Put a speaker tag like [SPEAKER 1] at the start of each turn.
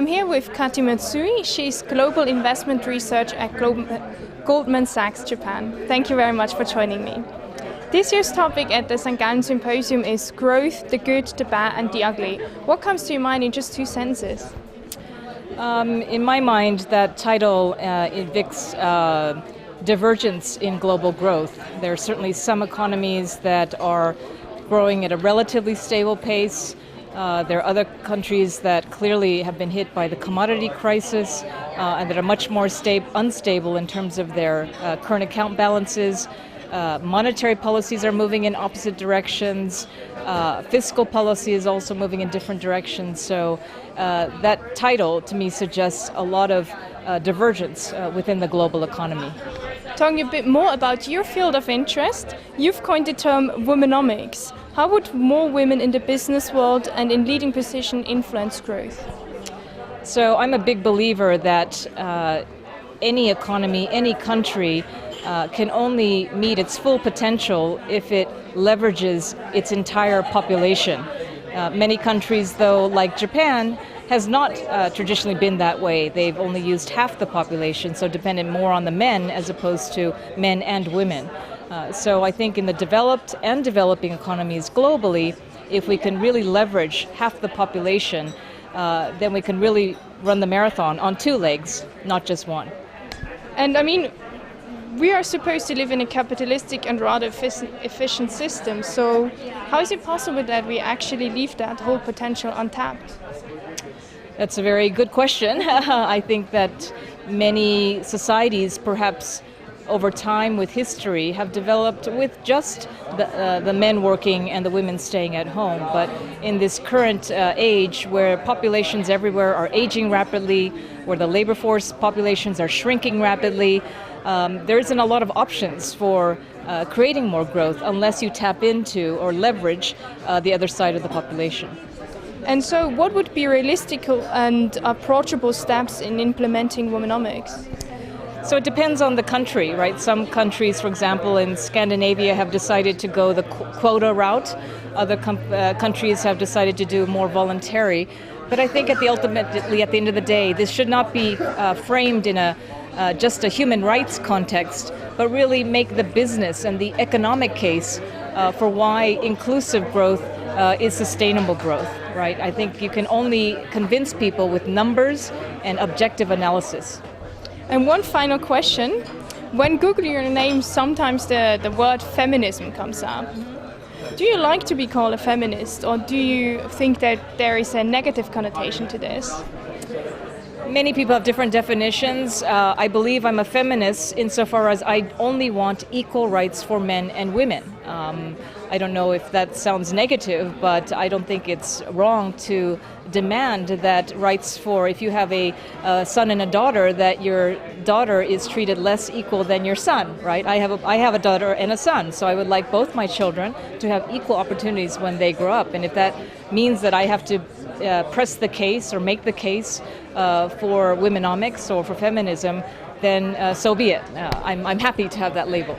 [SPEAKER 1] I'm here with Kati Matsui. She's Global Investment Research at Goldman Sachs, Japan. Thank you very much for joining me. This year's topic at the Gallen Symposium is growth, the good, the bad and the ugly. What comes to your mind in just 2 sentences?
[SPEAKER 2] In my mind, that title evicts divergence in global growth. There are certainly some economies that are growing at a relatively stable pace. There are other countries that clearly have been hit by the commodity crisis and that are much more unstable in terms of their current account balances. Monetary policies are moving in opposite directions. Fiscal policy is also moving in different directions. So that title, to me, suggests a lot of divergence within the global economy.
[SPEAKER 1] Talking a bit more about your field of interest, you've coined the term Womenomics. How would more women in the business world and in leading position influence growth?
[SPEAKER 2] So I'm a big believer that any economy, any country can only meet its full potential if it leverages its entire population. Many countries, though, like Japan, has not traditionally been that way. They've only used half the population, so dependent more on the men as opposed to men and women. So I think in the developed and developing economies globally, if we can really leverage half the population, then we can really run the marathon on 2 legs, not just one.
[SPEAKER 1] And I mean, we are supposed to live in a capitalistic and rather efficient system, so how is it possible that we actually leave that whole potential untapped?
[SPEAKER 2] That's a very good question. I think that many societies, perhaps over time with history, have developed with just the men working and the women staying at home. But in this current age where populations everywhere are aging rapidly, where the labor force populations are shrinking rapidly, there isn't a lot of options for creating more growth unless you tap into or leverage the other side of the population.
[SPEAKER 1] And so what would be realistic and approachable steps in implementing Womenomics?
[SPEAKER 2] So it depends on the country, right? Some countries, for example, in Scandinavia have decided to go the quota route. Other countries have decided to do more voluntary. But I think ultimately, at the end of the day, this should not be framed in just a human rights context, but really make the business and the economic case for why inclusive growth is sustainable growth, right? I think you can only convince people with numbers and objective analysis.
[SPEAKER 1] And one final question. When Googling your name, sometimes the word feminism comes up. Do you like to be called a feminist, or do you think that there is a negative connotation to this?
[SPEAKER 2] Many people have different definitions. I believe I'm a feminist insofar as I only want equal rights for men and women. I don't know if that sounds negative, but I don't think it's wrong to demand that rights for, if you have a son and a daughter, that your daughter is treated less equal than your son, right? I have a daughter and a son, so I would like both my children to have equal opportunities when they grow up. And if that means that I have to press the case or make the case for Womenomics or for feminism, then so be it. I'm happy to have that label.